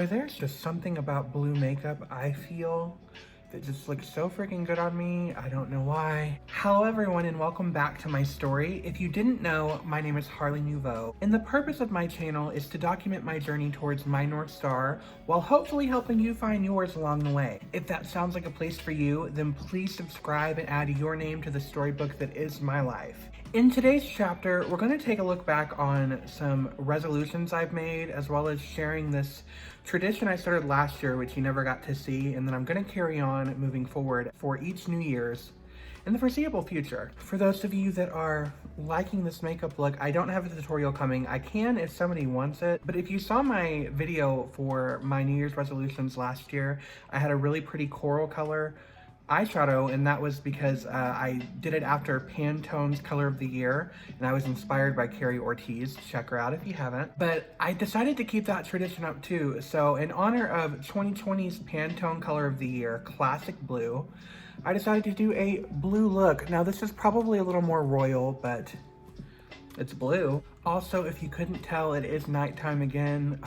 Boy, there's just something about blue makeup I feel that just looks so freaking good on me. I don't know why. Hello everyone and welcome back to my story. If you didn't know, my name is Harley Nouveau, and the purpose of my channel is to document my journey towards my North Star while hopefully helping you find yours along the way. If that sounds like a place for you, then please subscribe and add your name to the storybook that is my life. In today's chapter, we're going to take a look back on some resolutions I've made, as well as sharing this tradition I started last year, which you never got to see, and then I'm going to carry on moving forward for each New Year's in the foreseeable future. For those of you that are liking this makeup look, I don't have a tutorial coming. I can if somebody wants it, but if you saw my video for my New Year's resolutions last year, I had a really pretty coral color eyeshadow, and that was because I did it after Pantone's Color of the Year, and I was inspired by Carrie Ortiz. Check her out if you haven't. But I decided to keep that tradition up too. So in honor of 2020's Pantone Color of the Year, Classic Blue, I decided to do a blue look. Now this is probably a little more royal, but it's blue. Also, if you couldn't tell, it is nighttime again.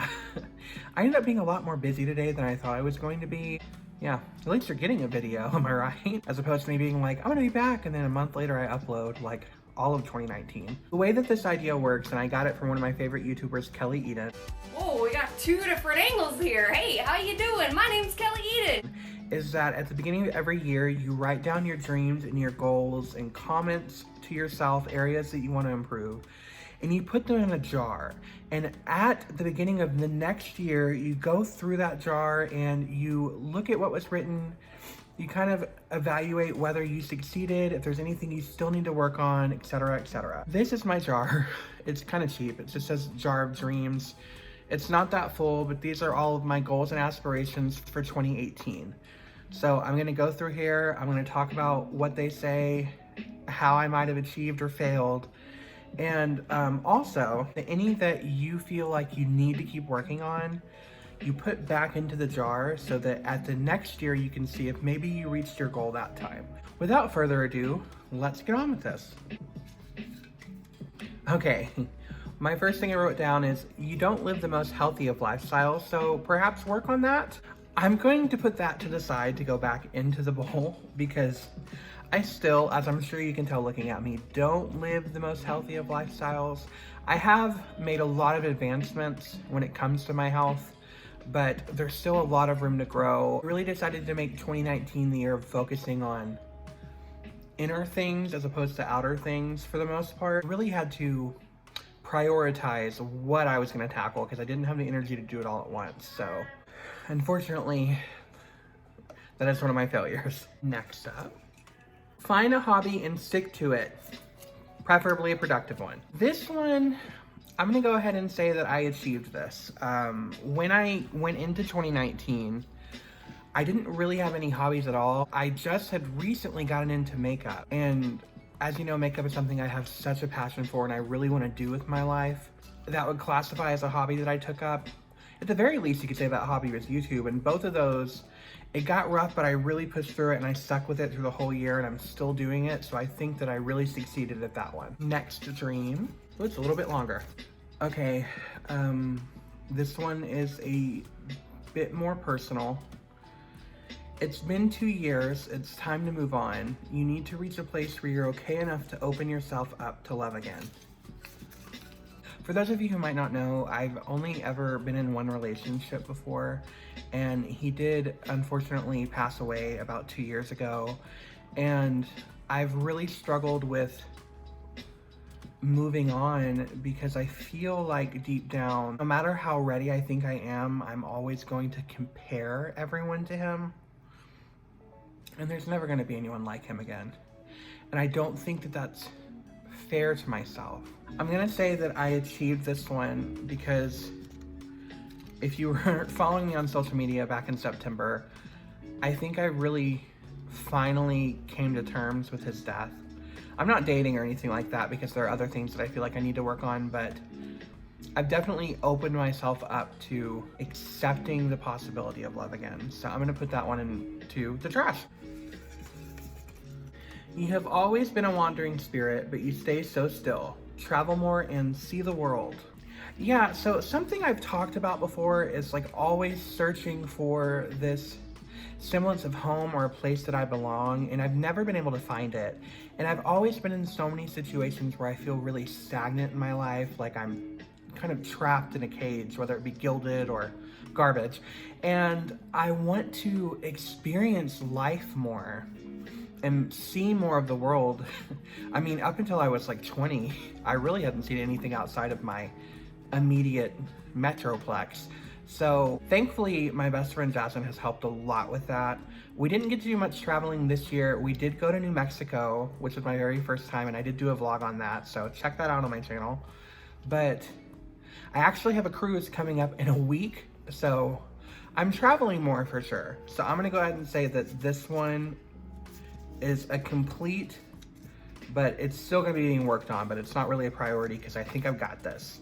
I ended up being a lot more busy today than I thought I was going to be. Yeah, at least you're getting a video, am I right? As opposed to me being like, I'm gonna be back, and then a month later I upload like all of 2019. The way that this idea works, and I got it from one of my favorite YouTubers, Kelly Eden. Whoa, we got two different angles here. Hey, how you doing? My name's Kelly Eden. Is that at the beginning of every year, you write down your dreams and your goals and comments to yourself, areas that you want to improve, and you put them in a jar. And at the beginning of the next year, you go through that jar and you look at what was written. You kind of evaluate whether you succeeded, if there's anything you still need to work on, etc., etc. This is my jar. It's kind of cheap. It just says Jar of Dreams. It's not that full, but these are all of my goals and aspirations for 2018. So I'm gonna go through here. I'm gonna talk about what they say, how I might have achieved or failed, and also any that you feel like you need to keep working on, you put back into the jar so that at the next year you can see if maybe you reached your goal that time. Without further ado, let's get on with this. Okay, my first thing I wrote down is you don't live the most healthy of lifestyles, so perhaps work on that. I'm going to put that to the side to go back into the bowl because I still, as I'm sure you can tell looking at me, don't live the most healthy of lifestyles. I have made a lot of advancements when it comes to my health, but there's still a lot of room to grow. I really decided to make 2019 the year of focusing on inner things as opposed to outer things for the most part. I really had to prioritize what I was going to tackle because I didn't have the energy to do it all at once. So unfortunately, that is one of my failures. Next up, find a hobby and stick to it, preferably a productive one. This one, I'm gonna go ahead and say that I achieved this. When I went into 2019, I didn't really have any hobbies at all. I just had recently gotten into makeup. And as you know, makeup is something I have such a passion for and I really wanna do with my life. That would classify as a hobby that I took up. At the very least, you could say that hobby was YouTube, and both of those, it got rough, but I really pushed through it and I stuck with it through the whole year and I'm still doing it. So I think that I really succeeded at that one. Next dream. Oh, it's a little bit longer. Okay, this one is a bit more personal. It's been 2 years. It's time to move on. You need to reach a place where you're okay enough to open yourself up to love again. For those of you who might not know, I've only ever been in one relationship before, and he did unfortunately pass away about 2 years ago, and I've really struggled with moving on because I feel like deep down, no matter how ready I think I am, I'm always going to compare everyone to him, and there's never going to be anyone like him again, and I don't think that that's fair to myself. I'm gonna say that I achieved this one because if you were following me on social media back in September, I think I really finally came to terms with his death. I'm not dating or anything like that because there are other things that I feel like I need to work on, but I've definitely opened myself up to accepting the possibility of love again. So I'm gonna put that one into the trash. You have always been a wandering spirit, but you stay so still. Travel more and see the world. Yeah, so something I've talked about before is like always searching for this semblance of home or a place that I belong, and I've never been able to find it. And I've always been in so many situations where I feel really stagnant in my life, like I'm kind of trapped in a cage, whether it be gilded or garbage. And I want to experience life more and see more of the world. I mean, up until I was like 20, I really hadn't seen anything outside of my immediate metroplex. So thankfully, my best friend Jasmine has helped a lot with that. We didn't get to do much traveling this year. We did go to New Mexico, which was my very first time, and I did do a vlog on that, so check that out on my channel. But I actually have a cruise coming up in a week, so I'm traveling more for sure. So I'm gonna go ahead and say that this one is a complete, but it's still gonna be being worked on, but it's not really a priority because I think I've got this.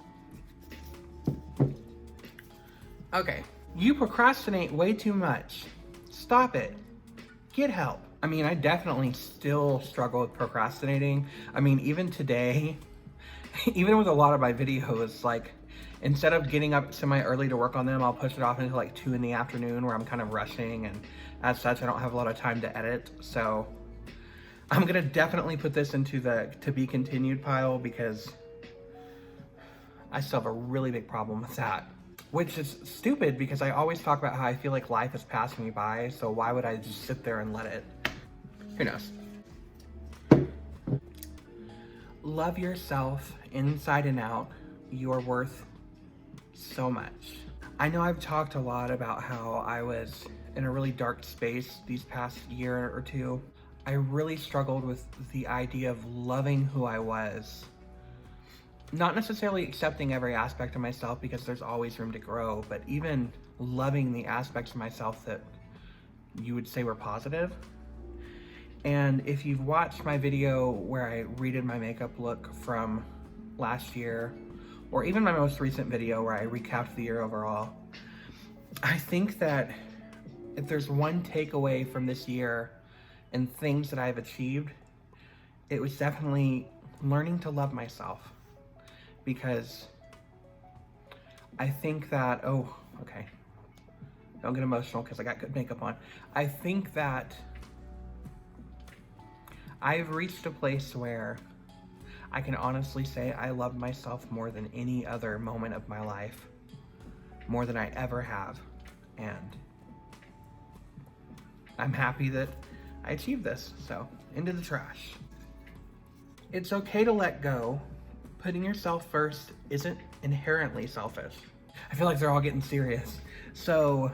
Okay, you procrastinate way too much. Stop it. Get help. I mean, I definitely still struggle with procrastinating. I mean, even today, even with a lot of my videos, like instead of getting up semi-early to work on them, I'll push it off until like 2 in the afternoon where I'm kind of rushing, and as such, I don't have a lot of time to edit. So I'm gonna definitely put this into the to be continued pile because I still have a really big problem with that. Which is stupid because I always talk about how I feel like life is passing me by, so why would I just sit there and let it? Who knows? Love yourself inside and out. You are worth so much. I know I've talked a lot about how I was in a really dark space these past year or two. I really struggled with the idea of loving who I was. Not necessarily accepting every aspect of myself because there's always room to grow, but even loving the aspects of myself that you would say were positive. And if you've watched my video where I redid my makeup look from last year, or even my most recent video where I recapped the year overall, I think that if there's one takeaway from this year and things that I've achieved, it was definitely learning to love myself. Because I think that, oh, okay, don't get emotional because I got good makeup on. I think that I've reached a place where I can honestly say I love myself more than any other moment of my life, more than I ever have. And I'm happy that I achieved this, so into the trash. It's okay to let go. Putting yourself first isn't inherently selfish. I feel like they're all getting serious. So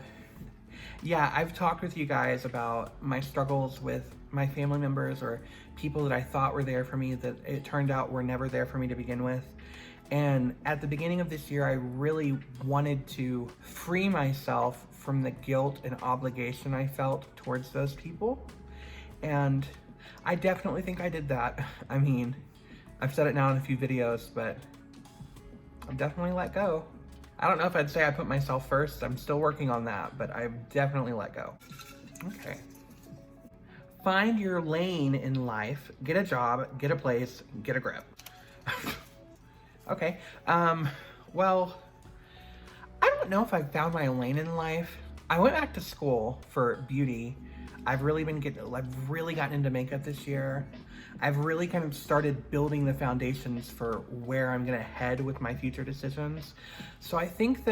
yeah, I've talked with you guys about my struggles with my family members or people that I thought were there for me that it turned out were never there for me to begin with. And at the beginning of this year, I really wanted to free myself from the guilt and obligation I felt towards those people. And I definitely think I did that. I mean, I've said it now in a few videos, but I've definitely let go. I don't know if I'd say I put myself first. I'm still working on that, but I've definitely let go. Okay. Find your lane in life. Get a job, get a place, get a grip. Okay. Well, I don't know if I've found my lane in life. I went back to school for beauty. I've really gotten into makeup this year. I've really kind of started building the foundations for where I'm gonna head with my future decisions. So I think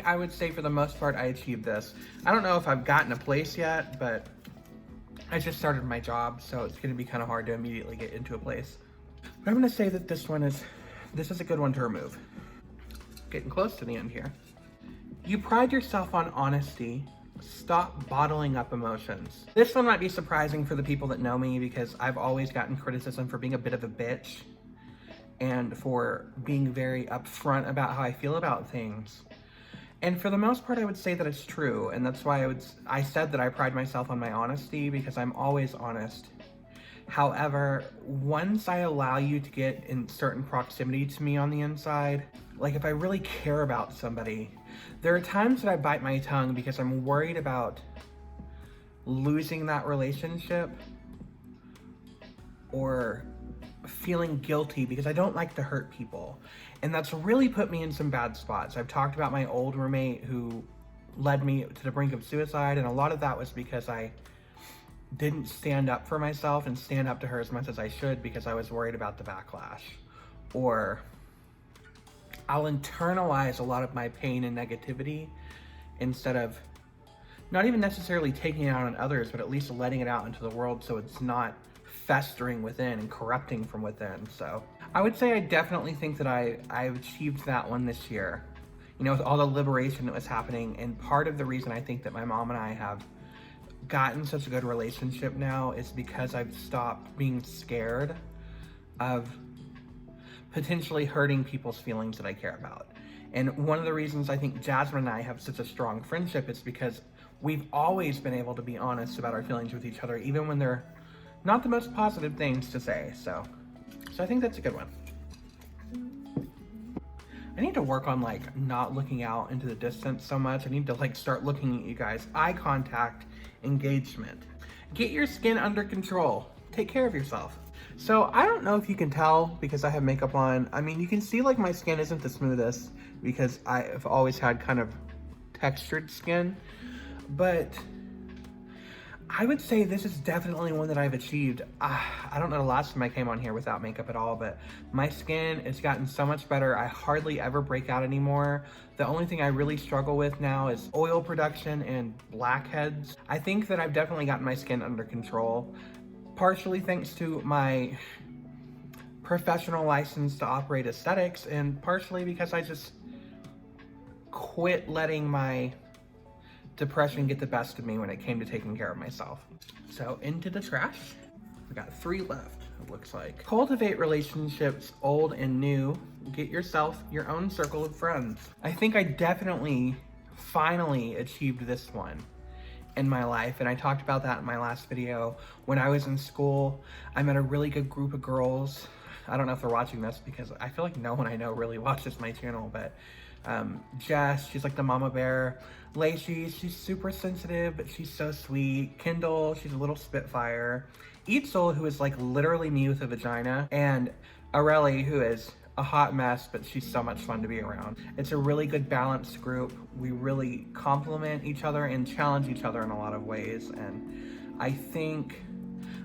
I would say for the most part, I achieved this. I don't know if I've gotten a place yet, but I just started my job, so it's gonna be kind of hard to immediately get into a place. But I'm gonna say that this is a good one to remove. Getting close to the end here. You pride yourself on honesty. Stop bottling up emotions. This one might be surprising for the people that know me because I've always gotten criticism for being a bit of a bitch and for being very upfront about how I feel about things. And for the most part, I would say that it's true. And that's why I said that I pride myself on my honesty because I'm always honest. However, once I allow you to get in certain proximity to me on the inside, like if I really care about somebody, there are times that I bite my tongue because I'm worried about losing that relationship or feeling guilty because I don't like to hurt people. And that's really put me in some bad spots. I've talked about my old roommate who led me to the brink of suicide, and a lot of that was because I didn't stand up for myself and stand up to her as much as I should because I was worried about the backlash. Or I'll internalize a lot of my pain and negativity instead of not even necessarily taking it out on others, but at least letting it out into the world so it's not festering within and corrupting from within. So I would say I definitely think that I've achieved that one this year, you know, with all the liberation that was happening. And part of the reason I think that my mom and I have gotten such a good relationship now is because I've stopped being scared of potentially hurting people's feelings that I care about. And one of the reasons I think Jasmine and I have such a strong friendship is because we've always been able to be honest about our feelings with each other, even when they're not the most positive things to say. So I think that's a good one. I need to work on like not looking out into the distance so much. I need to like start looking at you guys. Eye contact, engagement. Get your skin under control. Take care of yourself. So I don't know if you can tell because I have makeup on. I mean, you can see like my skin isn't the smoothest because I've always had kind of textured skin, but I would say this is definitely one that I've achieved. I don't know the last time I came on here without makeup at all, but my skin has gotten so much better. I hardly ever break out anymore. The only thing I really struggle with now is oil production and blackheads. I think that I've definitely gotten my skin under control, partially thanks to my professional license to operate aesthetics, and partially because I just quit letting my depression get the best of me when it came to taking care of myself. So into the trash. We got 3 left, it looks like. Cultivate relationships, old and new. Get yourself your own circle of friends. I think I definitely finally achieved this one in my life, and I talked about that in my last video. When I was in school, I met a really good group of girls. I don't know if they're watching this because I feel like no one I know really watches my channel, but Jess, she's like the mama bear. Lacey, she's super sensitive, but she's so sweet. Kendall, she's a little spitfire. Eatsel, who is like literally me with a vagina. And Areli, who is a hot mess, but she's so much fun to be around. It's a really good balanced group. We really complement each other and challenge each other in a lot of ways. And I think,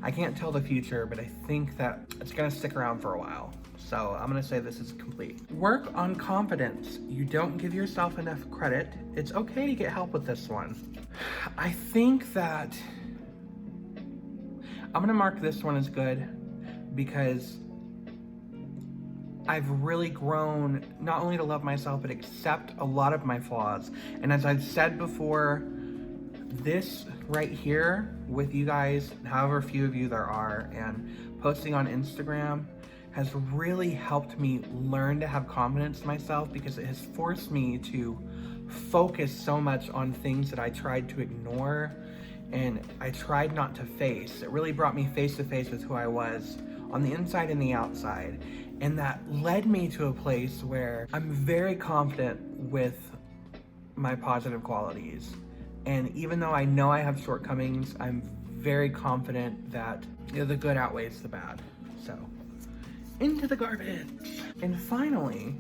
I can't tell the future, but I think that it's gonna stick around for a while. So I'm gonna say this is complete. Work on confidence. You don't give yourself enough credit. It's okay to get help with this one. I think that I'm gonna mark this one as good because I've really grown not only to love myself, but accept a lot of my flaws. And as I've said before, this right here with you guys, however few of you there are, and posting on Instagram has really helped me learn to have confidence in myself because it has forced me to focus so much on things that I tried to ignore and I tried not to face. It really brought me face to face with who I was on the inside and the outside. And that led me to a place where I'm very confident with my positive qualities. And even though I know I have shortcomings, I'm very confident that, you know, the good outweighs the bad. So, into the garbage. And finally,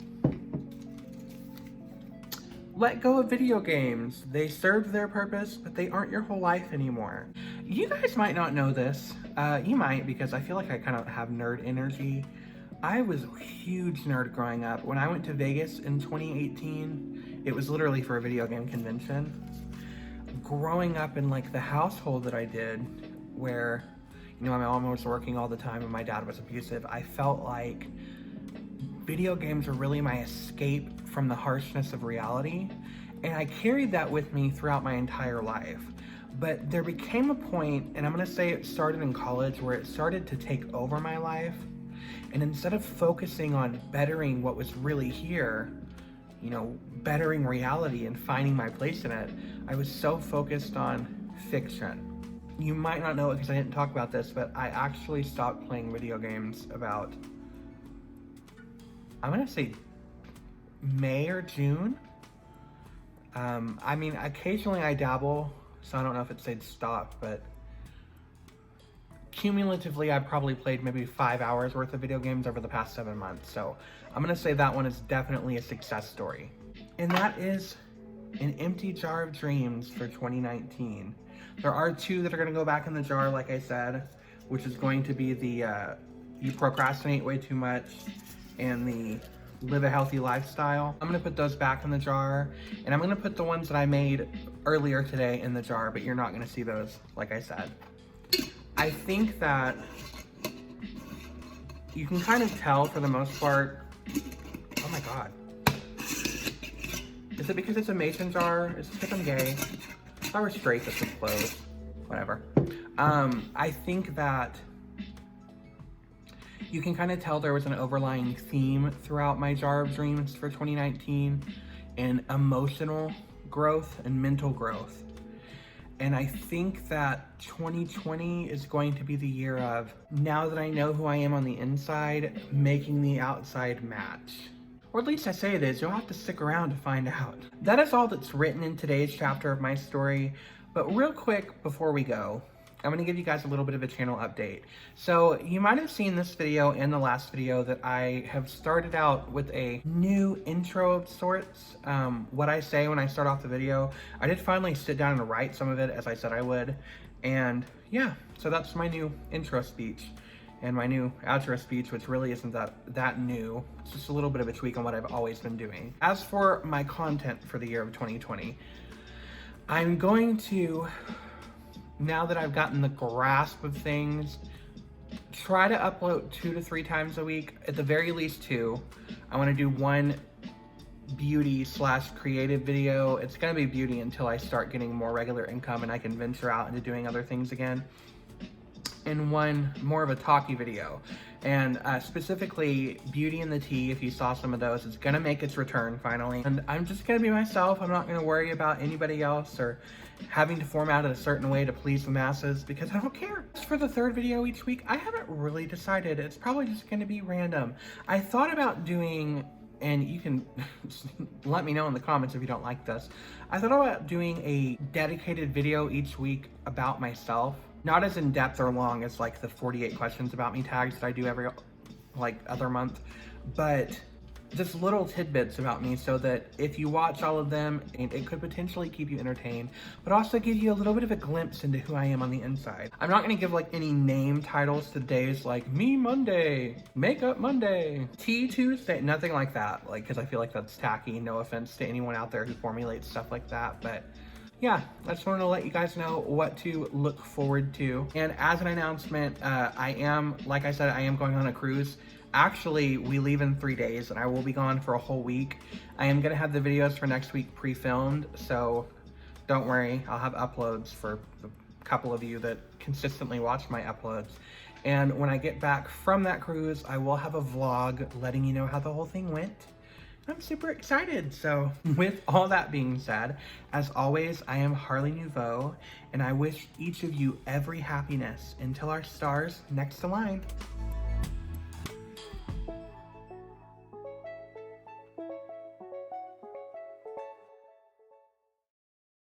let go of video games. They served their purpose, but they aren't your whole life anymore. You guys might not know this. You might, because I feel like I kind of have nerd energy. I was a huge nerd growing up. When I went to Vegas in 2018, it was literally for a video game convention. Growing up in like the household that I did, where, you know, my mom was working all the time and my dad was abusive, I felt like video games were really my escape from the harshness of reality. And I carried that with me throughout my entire life. But there became a point, and I'm gonna say it started in college, where it started to take over my life. And instead of focusing on bettering what was really here, you know, bettering reality and finding my place in it, I was so focused on fiction. You might not know it because I didn't talk about this, but I actually stopped playing video games about, I'm gonna say May or June. I mean, occasionally I dabble, so I don't know if it said stop, but cumulatively, I've probably played maybe 5 hours worth of video games over the past 7 months. So I'm gonna say that one is definitely a success story. And that is an empty jar of dreams for 2019. There are 2 that are gonna go back in the jar, like I said, which is going to be the you procrastinate way too much and the live a healthy lifestyle. I'm gonna put those back in the jar, and I'm gonna put the ones that I made earlier today in the jar, but you're not gonna see those, like I said. I think that you can kind of tell for the most part. Oh my God. Is it because it's a mason jar? Is it because I'm gay? If I were straight, this would close. Whatever. I think that you can kind of tell there was an overlying theme throughout my jar of dreams for 2019, and emotional growth and mental growth. And I think that 2020 is going to be the year of, now that I know who I am on the inside, making the outside match. Or at least I say it is. You'll have to stick around to find out. That is all that's written in today's chapter of my story. But real quick before we go, I'm going to give you guys a little bit of a channel update. So you might have seen this video and the last video that I have started out with a new intro of sorts. What I say when I start off the video, I did finally sit down and write some of it as I said I would. And yeah, so that's my new intro speech and my new outro speech, which really isn't that new. It's just a little bit of a tweak on what I've always been doing. As for my content for the year of 2020, I'm going to, now that I've gotten the grasp of things, try to upload 2 to 3 times a week, at the very least 2. I want to do 1 beauty/creative video. It's going to be beauty until I start getting more regular income and I can venture out into doing other things again. And 1 more of a talky video. And specifically Beauty and the Tea, if you saw some of those, it's gonna make its return finally. And I'm just gonna be myself. I'm not gonna worry about anybody else or having to format it a certain way to please the masses, because I don't care. As for the 3rd video each week, I haven't really decided. It's probably just gonna be random. I thought about doing, and you can let me know in the comments if you don't like this, I thought about doing a dedicated video each week about myself. Not as in depth or long as like the 48 questions about me tags that I do every like other month, but just little tidbits about me so that if you watch all of them, it could potentially keep you entertained, but also give you a little bit of a glimpse into who I am on the inside. I'm not gonna give like any name titles to days like Me Monday, Makeup Monday, Tea Tuesday, nothing like that, like, because I feel like that's tacky. No offense to anyone out there who formulates stuff like that, but yeah, I just wanted to let you guys know what to look forward to. And as an announcement, I am, like I said, I am going on a cruise. Actually, we leave in 3 days and I will be gone for a whole week. I am gonna have the videos for next week pre-filmed, so don't worry, I'll have uploads for the couple of you that consistently watch my uploads. And when I get back from that cruise, I will have a vlog letting you know how the whole thing went. I'm super excited. So with all that being said, as always, I am Harley Nouveau, and I wish each of you every happiness until our stars next align.